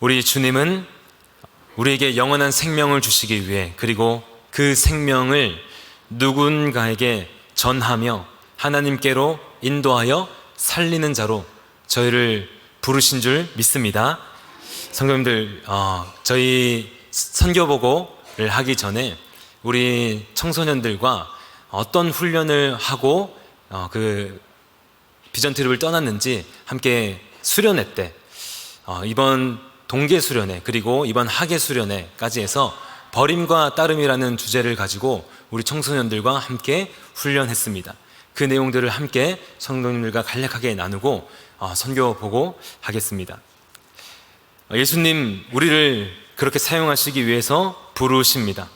우리 주님은 우리에게 영원한 생명을 주시기 위해, 그리고 그 생명을 누군가에게 전하며 하나님께로 인도하여 살리는 자로 저희를 부르신 줄 믿습니다. 성도님들, 저희 선교보고를 하기 전에 우리 청소년들과 어떤 훈련을 하고 그 비전 트립을 떠났는지 함께 수련회 때, 이번 동계 수련회 그리고 이번 학예 수련회까지 해서 버림과 따름이라는 주제를 가지고 우리 청소년들과 함께 훈련했습니다. 그 내용들을 함께 성도님들과 간략하게 나누고 선교 보고 하겠습니다. 예수님, 우리를 그렇게 사용하시기 위해서 부르십니다.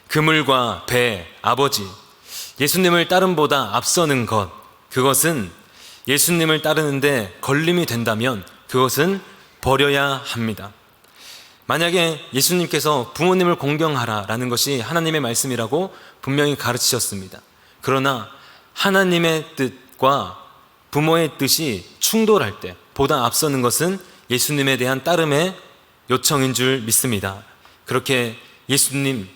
그물과 배, 아버지, 예수님을 따름보다 앞서는 것, 그것은 예수님을 따르는데 걸림이 된다면 그것은 버려야 합니다. 만약에 예수님께서 부모님을 공경하라라는 것이 하나님의 말씀이라고 분명히 가르치셨습니다. 그러나 하나님의 뜻과 부모의 뜻이 충돌할 때 보다 앞서는 것은 예수님에 대한 따름의 요청인 줄 믿습니다. 그렇게 예수님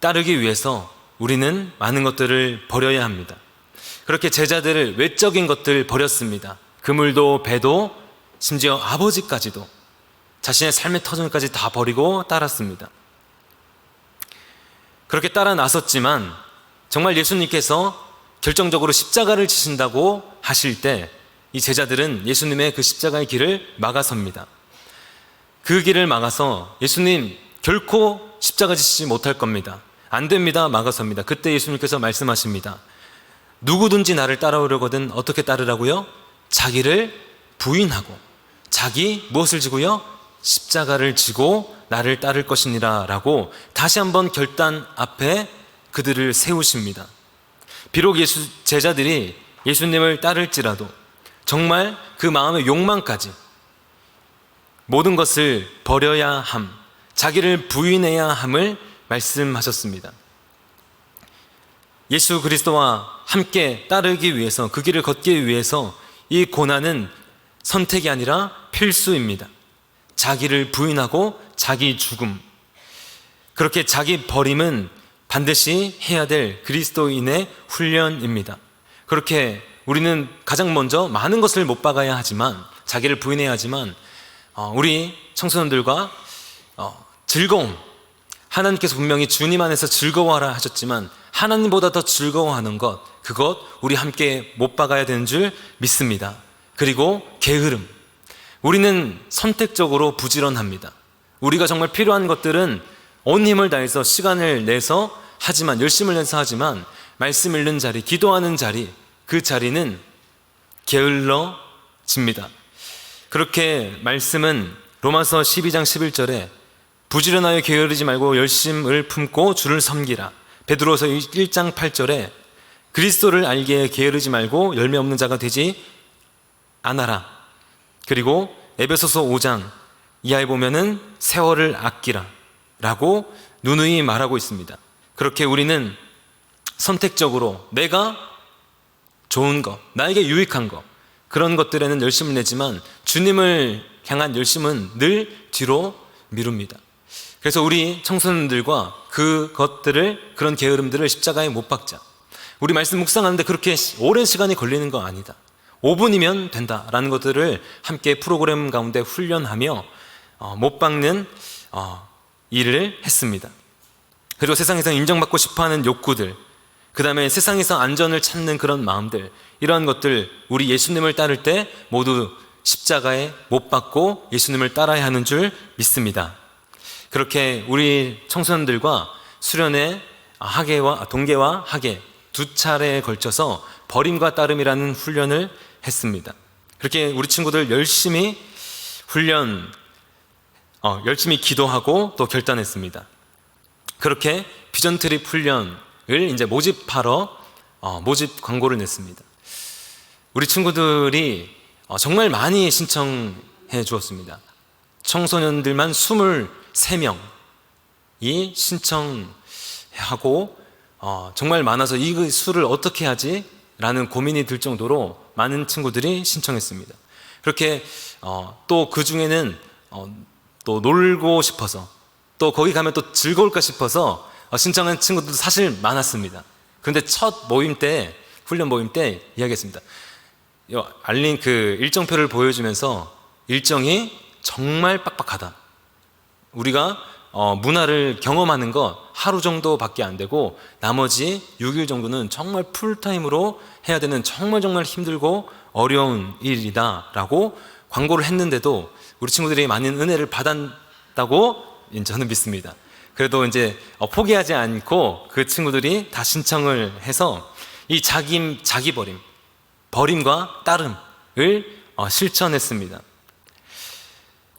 따르기 위해서 우리는 많은 것들을 버려야 합니다. 그렇게 제자들을 외적인 것들 버렸습니다. 그물도 배도 심지어 아버지까지도 자신의 삶의 터전까지 다 버리고 따랐습니다. 그렇게 따라 나섰지만 정말 예수님께서 결정적으로 십자가를 지신다고 하실 때 이 제자들은 예수님의 그 십자가의 길을 막아섭니다. 그 길을 막아서 예수님 결코 십자가 지시지 못할 겁니다. 안 됩니다. 막아섭니다. 그때 예수님께서 말씀하십니다. 누구든지 나를 따라오려거든 어떻게 따르라고요? 자기를 부인하고 자기 무엇을 지고요? 십자가를 지고 나를 따를 것이니라 라고 다시 한번 결단 앞에 그들을 세우십니다. 비록 제자들이 예수님을 따를지라도 정말 그 마음의 욕망까지 모든 것을 버려야 함, 자기를 부인해야 함을 말씀하셨습니다. 예수 그리스도와 함께 따르기 위해서, 그 길을 걷기 위해서 이 고난은 선택이 아니라 필수입니다. 자기를 부인하고 자기 죽음, 그렇게 자기 버림은 반드시 해야 될 그리스도인의 훈련입니다. 그렇게 우리는 가장 먼저 많은 것을 못 박아야 하지만, 자기를 부인해야 하지만, 우리 청소년들과 즐거움, 하나님께서 분명히 주님 안에서 즐거워하라 하셨지만 하나님보다 더 즐거워하는 것, 그것 우리 함께 못 박아야 되는 줄 믿습니다. 그리고 게으름, 우리는 선택적으로 부지런합니다. 우리가 정말 필요한 것들은 온 힘을 다해서 시간을 내서 하지만, 열심을 내서 하지만 말씀 읽는 자리, 기도하는 자리, 그 자리는 게을러집니다. 그렇게 말씀은 로마서 12장 11절에 부지런하여 게으르지 말고 열심을 품고 주를 섬기라. 베드로서 1장 8절에 그리스도를 알기에 게으르지 말고 열매 없는 자가 되지 않아라. 그리고 에베소서 5장 이하에 보면은 세월을 아끼라 라고 누누이 말하고 있습니다. 그렇게 우리는 선택적으로 내가 좋은 것, 나에게 유익한 것, 그런 것들에는 열심을 내지만 주님을 향한 열심은 늘 뒤로 미룹니다. 그래서 우리 청소년들과 그런 게으름들을 십자가에 못 박자. 우리 말씀 묵상하는데 그렇게 오랜 시간이 걸리는 거 아니다. 5분이면 된다라는 것들을 함께 프로그램 가운데 훈련하며 못 박는 일을 했습니다. 그리고 세상에서 인정받고 싶어하는 욕구들, 그 다음에 세상에서 안전을 찾는 그런 마음들, 이러한 것들 우리 예수님을 따를 때 모두 십자가에 못 박고 예수님을 따라야 하는 줄 믿습니다. 그렇게 우리 청소년들과 수련회 동계와 학예 두 차례에 걸쳐서 버림과 따름이라는 훈련을 했습니다. 그렇게 우리 친구들 열심히 열심히 기도하고 또 결단했습니다. 그렇게 비전 트립 훈련을 이제 모집하러 모집 광고를 냈습니다. 우리 친구들이 정말 많이 신청해 주었습니다. 청소년들만 23명이 신청하고 정말 많아서 이 수를 어떻게 하지? 라는 고민이 들 정도로 많은 친구들이 신청했습니다. 그렇게 또 그 중에는 또 놀고 싶어서, 또 거기 가면 또 즐거울까 싶어서 신청한 친구들도 사실 많았습니다. 그런데 첫 모임 때, 훈련 모임 때 이야기했습니다. 알린 그 일정표를 보여주면서 일정이 정말 빡빡하다. 우리가 문화를 경험하는 거 하루 정도밖에 안 되고 나머지 6일 정도는 정말 풀타임으로 해야 되는 정말 힘들고 어려운 일이다 라고 광고를 했는데도 우리 친구들이 많은 은혜를 받았다고 저는 믿습니다. 그래도 이제 포기하지 않고 그 친구들이 다 신청을 해서 이 자기 버림과 따름을 실천했습니다.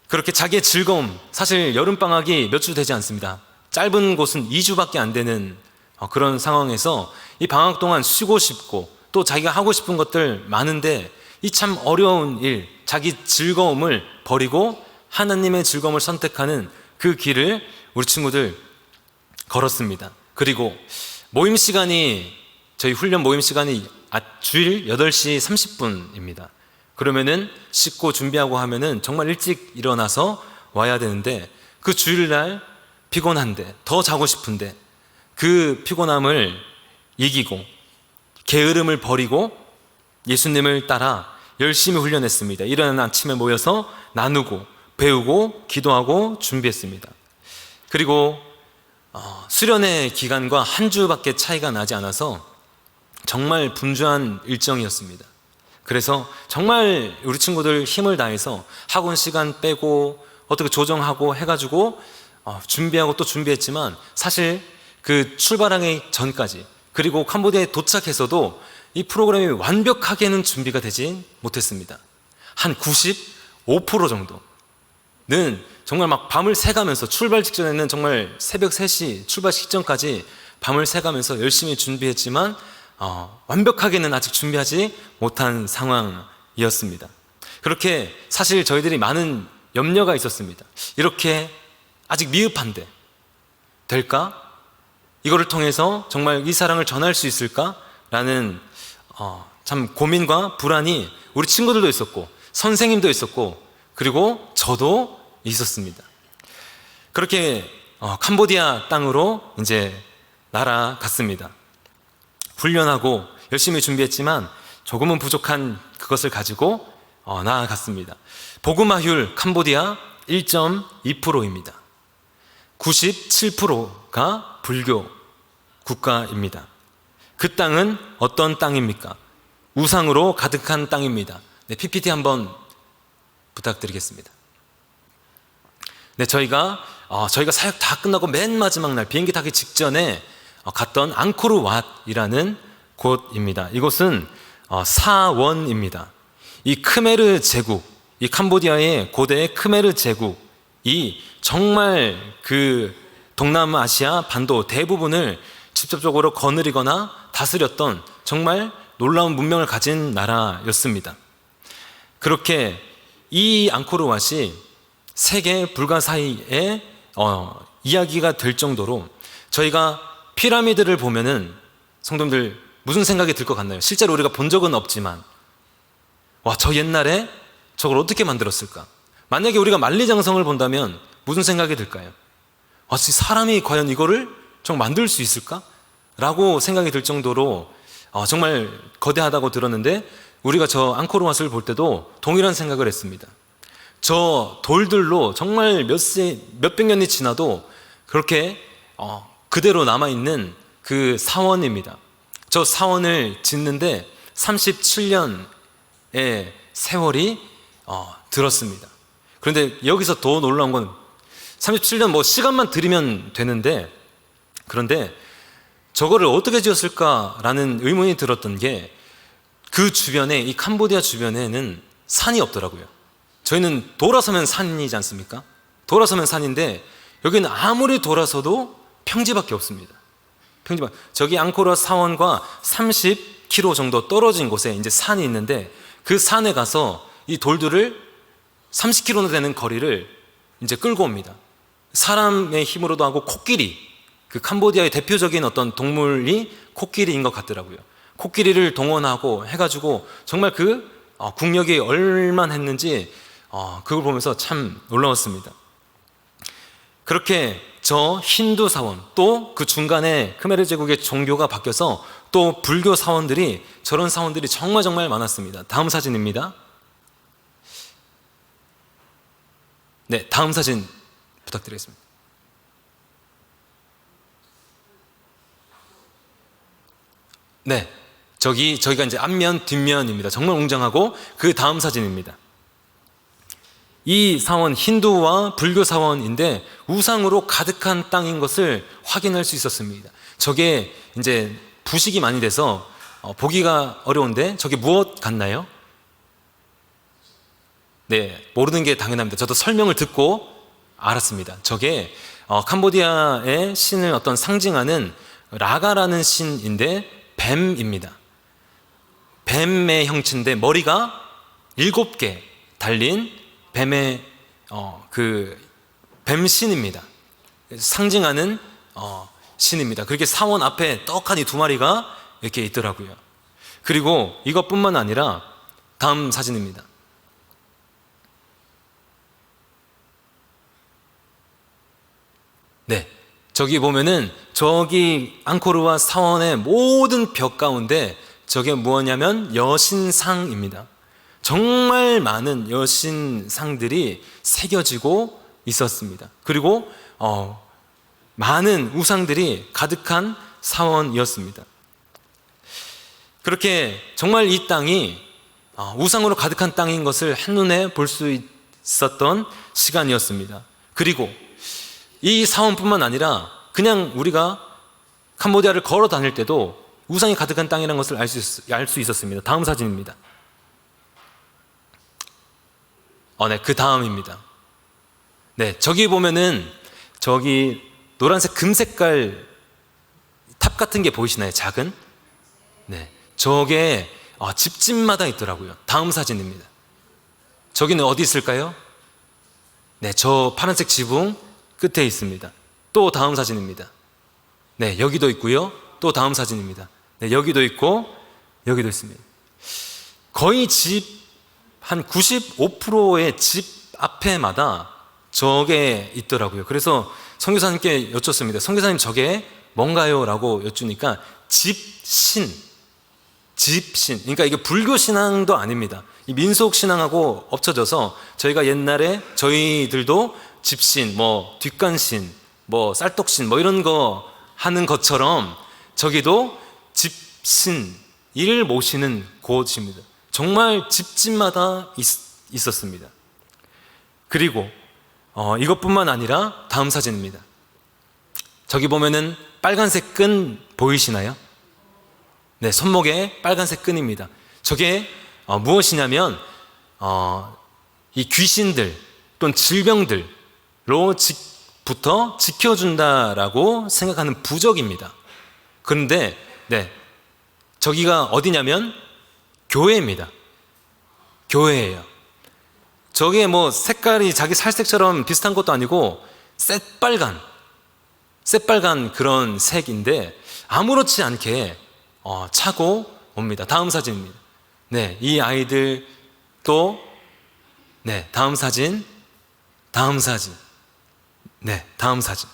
그렇게 자기의 즐거움, 사실 여름방학이 몇 주 되지 않습니다. 짧은 곳은 2주밖에 안 되는 그런 상황에서 이 방학 동안 쉬고 싶고 또 자기가 하고 싶은 것들 많은데 이 참 어려운 일, 자기 즐거움을 버리고 하나님의 즐거움을 선택하는 그 길을 우리 친구들 걸었습니다. 그리고 모임 시간이, 저희 훈련 모임 시간이 주일 8시 30분입니다. 그러면은 씻고 준비하고 하면은 정말 일찍 일어나서 와야 되는데 그 주일날 피곤한데 더 자고 싶은데 그 피곤함을 이기고 게으름을 버리고 예수님을 따라 열심히 훈련했습니다. 이른 아침에 모여서 나누고 배우고 기도하고 준비했습니다. 그리고 수련의 기간과 한 주밖에 차이가 나지 않아서 정말 분주한 일정이었습니다. 그래서 정말 우리 친구들 힘을 다해서 학원 시간 빼고 어떻게 조정하고 해가지고 준비하고 또 준비했지만 사실 그 출발하기 전까지 그리고 캄보디아에 도착해서도 이 프로그램이 완벽하게는 준비가 되지 못했습니다. 한 95% 정도는 정말 막 밤을 새가면서, 출발 직전에는 정말 새벽 3시 출발 직전까지 밤을 새가면서 열심히 준비했지만 완벽하게는 아직 준비하지 못한 상황이었습니다. 그렇게 사실 저희들이 많은 염려가 있었습니다. 이렇게 아직 미흡한데 될까? 이거를 통해서 정말 이 사랑을 전할 수 있을까? 라는 참 고민과 불안이 우리 친구들도 있었고 선생님도 있었고 그리고 저도 있었습니다. 그렇게 캄보디아 땅으로 이제 날아갔습니다. 훈련하고 열심히 준비했지만 조금은 부족한 그것을 가지고 나아갔습니다. 복음화율 캄보디아 1.2%입니다. 97%가 불교 국가입니다. 그 땅은 어떤 땅입니까? 우상으로 가득한 땅입니다. 네, PPT 한번 부탁드리겠습니다. 네, 저희가 사역 다 끝나고 맨 마지막 날 비행기 타기 직전에 갔던 앙코르왓이라는 곳입니다. 이곳은 사원입니다. 이 크메르 제국, 이 캄보디아의 고대의 크메르 제국이 정말 그 동남아시아 반도 대부분을 직접적으로 거느리거나 다스렸던 정말 놀라운 문명을 가진 나라였습니다. 그렇게 이 앙코르왓이 세계 불가사의에 이야기가 될 정도로 저희가 피라미드를 보면은 성도님들 무슨 생각이 들 것 같나요? 실제로 우리가 본 적은 없지만 와, 저 옛날에 저걸 어떻게 만들었을까? 만약에 우리가 만리장성을 본다면 무슨 생각이 들까요? 와, 사람이 과연 이거를 정말 만들 수 있을까? 라고 생각이 들 정도로 정말 거대하다고 들었는데 우리가 저 앙코르왓을 볼 때도 동일한 생각을 했습니다. 저 돌들로 정말 몇백 년이 지나도 그렇게 그대로 남아있는 그 사원입니다. 저 사원을 짓는데 37년의 세월이 들었습니다. 그런데 여기서 더 놀라운 건 37년 뭐 시간만 들이면 되는데 그런데 저거를 어떻게 지었을까라는 의문이 들었던 게 그 주변에, 이 캄보디아 주변에는 산이 없더라고요. 저희는 돌아서면 산이지 않습니까? 돌아서면 산인데 여기는 아무리 돌아서도 평지밖에 없습니다. 평지밖에. 저기 앙코르 사원과 30km 정도 떨어진 곳에 이제 산이 있는데 그 산에 가서 이 돌들을 30km 되는 거리를 이제 끌고 옵니다. 사람의 힘으로도 하고 코끼리, 그 캄보디아의 대표적인 어떤 동물이 코끼리인 것 같더라고요. 코끼리를 동원하고 해가지고 정말 그 국력이 얼만했는지 그걸 보면서 참 놀라웠습니다. 그렇게 저 힌두 사원, 또 그 중간에 크메르 제국의 종교가 바뀌어서 또 불교 사원들이, 저런 사원들이 정말 정말 많았습니다. 다음 사진입니다. 네, 다음 사진 부탁드리겠습니다. 네, 저기가 이제 앞면, 뒷면입니다. 정말 웅장하고, 그 다음 사진입니다. 이 사원, 힌두와 불교 사원인데 우상으로 가득한 땅인 것을 확인할 수 있었습니다. 저게 이제 부식이 많이 돼서 보기가 어려운데, 저게 무엇 같나요? 네, 모르는 게 당연합니다. 저도 설명을 듣고 알았습니다. 저게 캄보디아의 신을 어떤 상징하는 라가라는 신인데 뱀입니다. 뱀의 형체인데 머리가 7개 달린 뱀의 그 뱀신입니다. 상징하는 신입니다. 그렇게 사원 앞에 떡하니 2마리가 이렇게 있더라고요. 그리고 이것뿐만 아니라 다음 사진입니다. 네, 저기 보면은 저기 앙코르와 사원의 모든 벽 가운데 저게 무엇냐면 여신상입니다. 정말 많은 여신상들이 새겨지고 있었습니다. 그리고 많은 우상들이 가득한 사원이었습니다. 그렇게 정말 이 땅이 우상으로 가득한 땅인 것을 한눈에 볼 수 있었던 시간이었습니다. 그리고 이 사원뿐만 아니라 그냥 우리가 캄보디아를 걸어 다닐 때도 우상이 가득한 땅이라는 것을 알 수 있었습니다. 다음 사진입니다. 네, 그 다음입니다. 네, 저기 보면은 저기 노란색 금색깔 탑 같은 게 보이시나요? 작은? 네, 저게 집집마다 있더라고요. 다음 사진입니다. 저기는 어디 있을까요? 네, 저 파란색 지붕 끝에 있습니다. 또 다음 사진입니다. 네, 여기도 있고요. 또 다음 사진입니다. 네, 여기도 있고 여기도 있습니다. 거의 집 한 95%의 집 앞에마다 저게 있더라고요. 그래서 선교사님께 여쭙습니다. 선교사님, 저게 뭔가요? 라고 여쭈니까 집신. 그러니까 이게 불교 신앙도 아닙니다. 이 민속 신앙하고 엎쳐져서 저희가 옛날에 저희들도 집신, 뭐 뒷간신, 뭐 쌀떡신, 뭐 이런 거 하는 것처럼 저기도 집신, 이를 모시는 곳입니다. 정말 집집마다 있었습니다. 그리고 이것뿐만 아니라 다음 사진입니다. 저기 보면은 빨간색 끈 보이시나요? 네, 손목에 빨간색 끈입니다. 저게 무엇이냐면 이 귀신들 또는 질병들로부터 지켜준다라고 생각하는 부적입니다. 그런데 네, 저기가 어디냐면 교회입니다. 교회예요. 저게 뭐 색깔이 자기 살색처럼 비슷한 것도 아니고 새빨간 그런 색인데 아무렇지 않게 차고 옵니다. 다음 사진입니다. 네, 이 아이들 또 네, 다음 사진. 네, 다음 사진.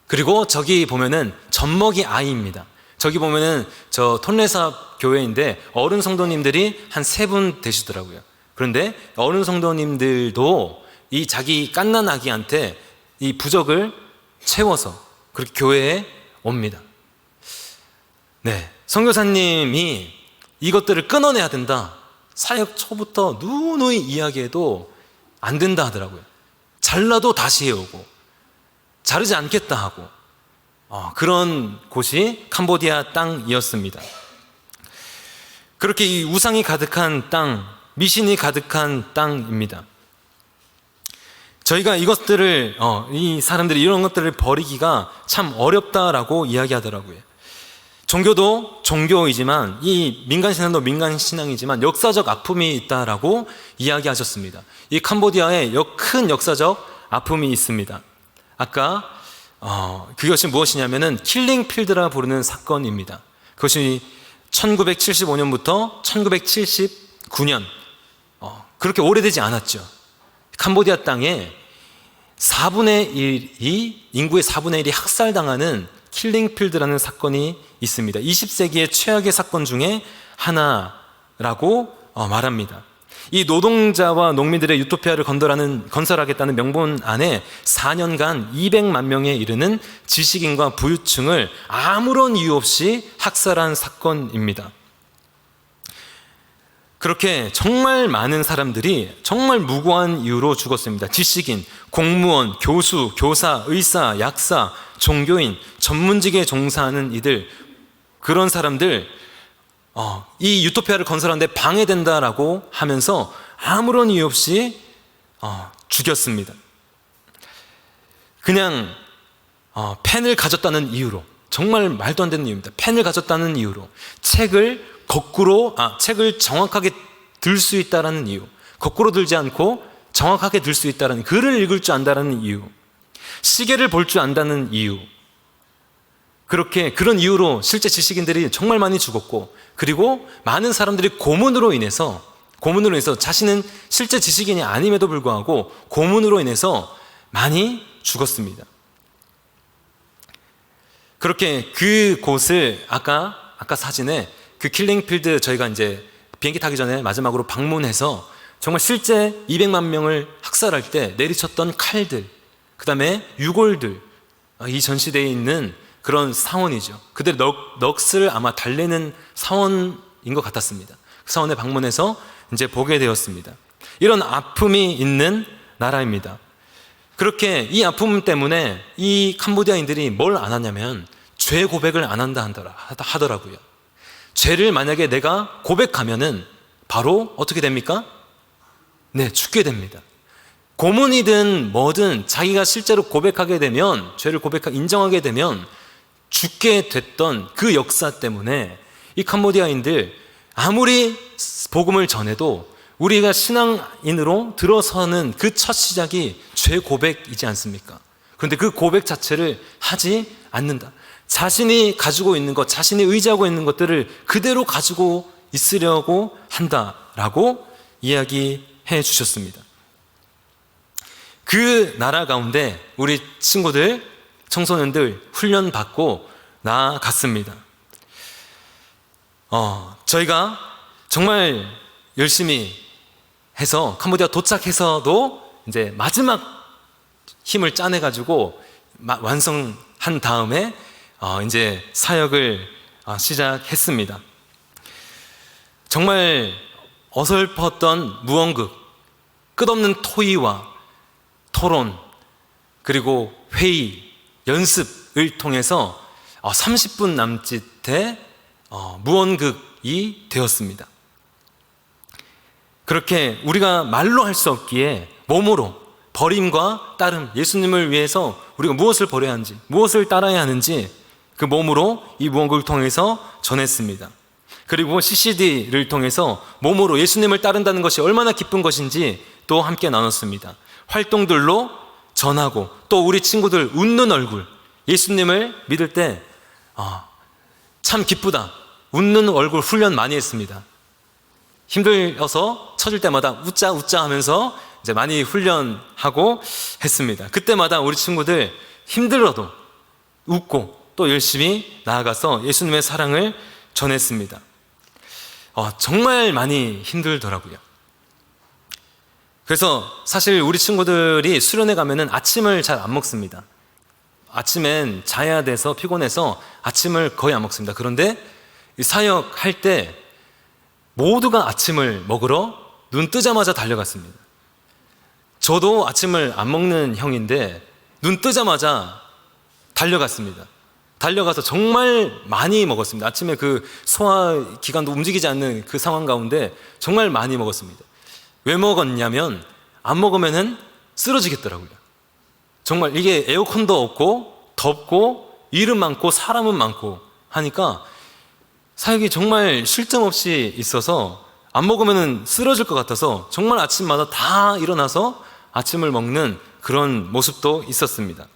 그리고 저기 보면은 젖먹이 아이입니다. 저기 보면은 저 톤레삽 교회인데 어른 성도님들이 한 3분 되시더라고요. 그런데 어른 성도님들도 이 자기 갓난 아기한테 이 부적을 채워서 그렇게 교회에 옵니다. 네, 선교사님이 이것들을 끊어내야 된다. 사역 초부터 누누이 이야기해도 안 된다 하더라고요. 잘라도 다시 해오고 자르지 않겠다 하고 그런 곳이 캄보디아 땅이었습니다. 그렇게 이 우상이 가득한 땅, 미신이 가득한 땅입니다. 저희가 이것들을 이 사람들이 이런 것들을 버리기가 참 어렵다라고 이야기하더라고요. 종교도 종교이지만 이 민간신앙도 민간신앙이지만 역사적 아픔이 있다라고 이야기하셨습니다. 이 캄보디아에 큰 역사적 아픔이 있습니다. 아까 그것이 무엇이냐면은 킬링필드라 부르는 사건입니다. 그것이 1975년부터 1979년 그렇게 오래되지 않았죠. 캄보디아 땅에 4분의 1이, 인구의 4분의 1이 학살당하는 킬링필드라는 사건이 있습니다. 20세기의 최악의 사건 중에 하나라고 말합니다. 이 노동자와 농민들의 유토피아를 건설하겠다는 명분 안에 4년간 200만 명에 이르는 지식인과 부유층을 아무런 이유 없이 학살한 사건입니다. 그렇게 정말 많은 사람들이 정말 무고한 이유로 죽었습니다. 지식인, 공무원, 교수, 교사, 의사, 약사, 종교인, 전문직에 종사하는 이들, 그런 사람들 이 유토피아를 건설하는데 방해된다라고 하면서 아무런 이유 없이 죽였습니다. 그냥 펜을 가졌다는 이유로, 정말 말도 안 되는 이유입니다. 펜을 가졌다는 이유로, 책을 정확하게 들 수 있다라는 이유, 거꾸로 들지 않고 정확하게 들 수 있다라는, 글을 읽을 줄 안다라는 이유, 시계를 볼 줄 안다는 이유, 그런 이유로 실제 지식인들이 정말 많이 죽었고, 그리고 많은 사람들이 고문으로 인해서 자신은 실제 지식인이 아님에도 불구하고 고문으로 인해서 많이 죽었습니다. 그렇게 그곳을 아까 사진에 그 킬링필드, 저희가 이제 비행기 타기 전에 마지막으로 방문해서 정말 실제 200만 명을 학살할 때 내리쳤던 칼들, 그 다음에 유골들, 이 전시대에 있는 그런 사원이죠. 그들의 넋을 아마 달래는 사원인 것 같았습니다. 그 사원에 방문해서 이제 보게 되었습니다. 이런 아픔이 있는 나라입니다. 그렇게 이 아픔 때문에 이 캄보디아인들이 뭘 안 하냐면 죄 고백을 안 한다 하더라고요. 죄를 만약에 내가 고백하면은 바로 어떻게 됩니까? 네, 죽게 됩니다. 고문이든 뭐든 자기가 실제로 고백하게 되면, 죄를 인정하게 되면 죽게 됐던 그 역사 때문에 이 캄보디아인들 아무리 복음을 전해도 우리가 신앙인으로 들어서는 그 첫 시작이 죄 고백이지 않습니까? 그런데 그 고백 자체를 하지 않는다. 자신이 가지고 있는 것, 자신이 의지하고 있는 것들을 그대로 가지고 있으려고 한다라고 이야기해 주셨습니다. 그 나라 가운데 우리 친구들, 청소년들 훈련받고 나아갔습니다. 저희가 정말 열심히 해서 캄보디아 도착해서도 이제 마지막 힘을 짜내가지고 완성한 다음에 이제 사역을 시작했습니다. 정말 어설펐던 무언극, 끝없는 토의와 토론, 그리고 회의, 연습을 통해서 30분 남짓의 무언극이 되었습니다. 그렇게 우리가 말로 할 수 없기에 몸으로 버림과 따름, 예수님을 위해서 우리가 무엇을 버려야 하는지, 무엇을 따라야 하는지 그 몸으로 이 무언극을 통해서 전했습니다. 그리고 CCD를 통해서 몸으로 예수님을 따른다는 것이 얼마나 기쁜 것인지 또 함께 나눴습니다. 활동들로 전하고, 또 우리 친구들 웃는 얼굴, 예수님을 믿을 때 참 기쁘다, 웃는 얼굴 훈련 많이 했습니다. 힘들어서 쳐질 때마다 웃자 하면서 이제 많이 훈련하고 했습니다. 그때마다 우리 친구들 힘들어도 웃고 또 열심히 나아가서 예수님의 사랑을 전했습니다. 정말 많이 힘들더라고요. 그래서 사실 우리 친구들이 수련회 가면은 아침을 잘 안 먹습니다. 아침엔 자야 돼서 피곤해서 아침을 거의 안 먹습니다. 그런데 사역할 때 모두가 아침을 먹으러 눈 뜨자마자 달려갔습니다. 저도 아침을 안 먹는 형인데 눈 뜨자마자 달려갔습니다. 달려가서 정말 많이 먹었습니다. 아침에 그 소화기관도 움직이지 않는 그 상황 가운데 정말 많이 먹었습니다. 왜 먹었냐면 안 먹으면은 쓰러지겠더라고요. 정말 이게 에어컨도 없고 덥고 일은 많고 사람은 많고 하니까 사역이 정말 쉴 틈 없이 있어서 안 먹으면 쓰러질 것 같아서 정말 아침마다 다 일어나서 아침을 먹는 그런 모습도 있었습니다.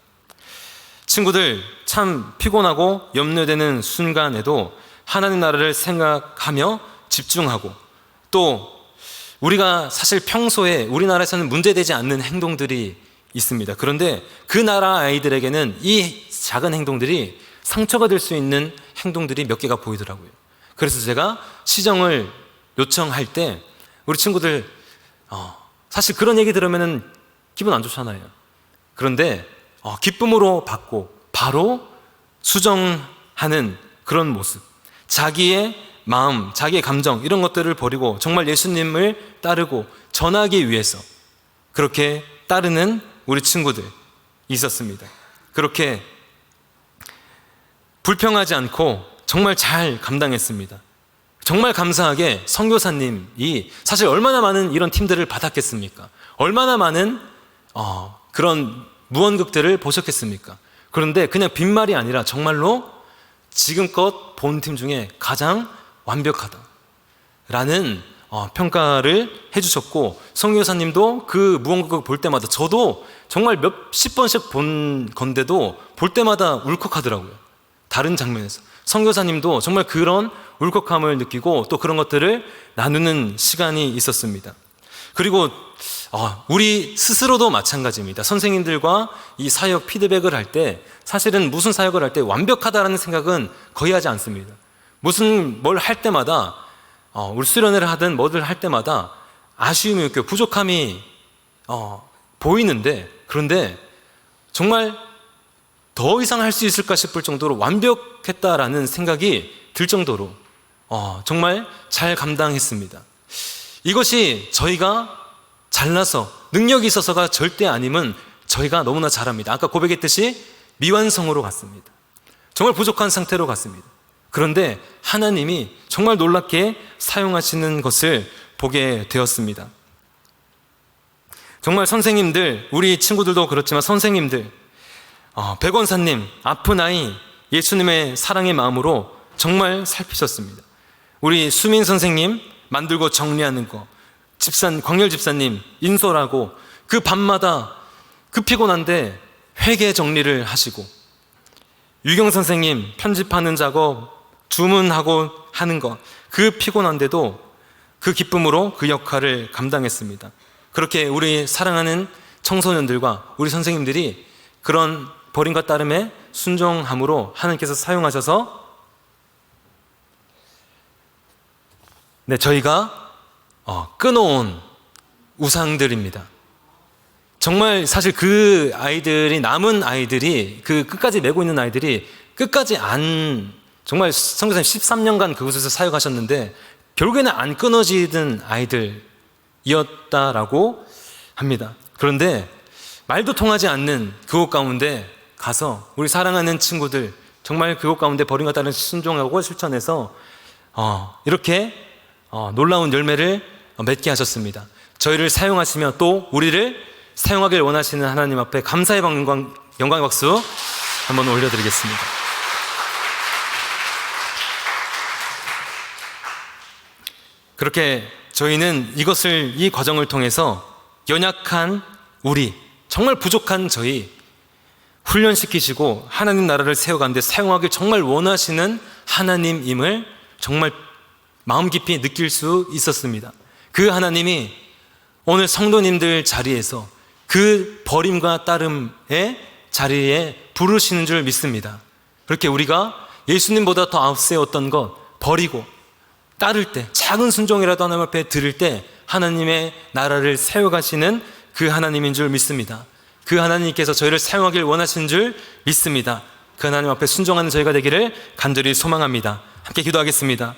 친구들 참 피곤하고 염려되는 순간에도 하나님 나라를 생각하며 집중하고, 또 우리가 사실 평소에 우리나라에서는 문제되지 않는 행동들이 있습니다. 그런데 그 나라 아이들에게는 이 작은 행동들이 상처가 될 수 있는 행동들이 몇 개가 보이더라고요. 그래서 제가 시정을 요청할 때 우리 친구들 사실 그런 얘기 들으면 기분 안 좋잖아요. 그런데 기쁨으로 받고 바로 수정하는 그런 모습, 자기의 마음, 자기의 감정 이런 것들을 버리고 정말 예수님을 따르고 전하기 위해서 그렇게 따르는 우리 친구들 있었습니다. 그렇게 불평하지 않고 정말 잘 감당했습니다. 정말 감사하게 선교사님이 사실 얼마나 많은 이런 팀들을 받았겠습니까? 얼마나 많은 그런 무언극들을 보셨겠습니까? 그런데 그냥 빈말이 아니라 정말로 지금껏 본 팀 중에 가장 완벽하다라는 평가를 해주셨고, 선교사님도 그 무언극을 볼 때마다 저도 정말 몇십 번씩 본 건데도 볼 때마다 울컥하더라고요. 다른 장면에서 선교사님도 정말 그런 울컥함을 느끼고 또 그런 것들을 나누는 시간이 있었습니다. 그리고 우리 스스로도 마찬가지입니다. 선생님들과 이 사역 피드백을 할 때 사실은 무슨 사역을 할 때 완벽하다라는 생각은 거의 하지 않습니다. 무슨 뭘 할 때마다 우리 수련회를 하든 뭐를 할 때마다 아쉬움이 있고 부족함이 보이는데, 그런데 정말 더 이상 할 수 있을까 싶을 정도로 완벽했다라는 생각이 들 정도로 정말 잘 감당했습니다. 이것이 저희가 잘나서 능력이 있어서가 절대 아님은 저희가 너무나 잘합니다. 아까 고백했듯이 미완성으로 갔습니다. 정말 부족한 상태로 갔습니다. 그런데 하나님이 정말 놀랍게 사용하시는 것을 보게 되었습니다. 정말 선생님들, 우리 친구들도 그렇지만 선생님들, 백원사님, 아픈 아이 예수님의 사랑의 마음으로 정말 살피셨습니다. 우리 수민 선생님 만들고 정리하는 거, 광열 집사님 인솔하고 그 밤마다 그 피곤한데 회계 정리를 하시고, 유경 선생님 편집하는 작업, 주문하고 하는 거, 그 피곤한데도 그 기쁨으로 그 역할을 감당했습니다. 그렇게 우리 사랑하는 청소년들과 우리 선생님들이 그런 버림과 따름의 순종함으로 하나님께서 사용하셔서 저희가 끊어온 우상들입니다. 정말 사실 그 아이들이, 남은 아이들이, 그 끝까지 메고 있는 아이들이 끝까지 정말 선교사님 13년간 그곳에서 사역하셨는데 결국에는 안 끊어지던 아이들이었다라고 합니다. 그런데 말도 통하지 않는 그곳 가운데 가서 우리 사랑하는 친구들, 정말 그곳 가운데 버림과 따른 순종하고 실천해서 이렇게 놀라운 열매를 맺게 하셨습니다. 저희를 사용하시며 또 우리를 사용하길 원하시는 하나님 앞에 감사의 영광의 박수 한번 올려드리겠습니다. 그렇게 저희는 이 과정을 통해서 연약한 우리, 정말 부족한 저희 훈련시키시고 하나님 나라를 세워가는데 사용하길 정말 원하시는 하나님임을 정말 마음 깊이 느낄 수 있었습니다. 그 하나님이 오늘 성도님들 자리에서 그 버림과 따름의 자리에 부르시는 줄 믿습니다. 그렇게 우리가 예수님보다 더 앞세웠던 것 버리고 따를 때, 작은 순종이라도 하나님 앞에 드릴 때 하나님의 나라를 세워가시는 그 하나님인 줄 믿습니다. 그 하나님께서 저희를 사용하길 원하시는 줄 믿습니다. 그 하나님 앞에 순종하는 저희가 되기를 간절히 소망합니다. 함께 기도하겠습니다.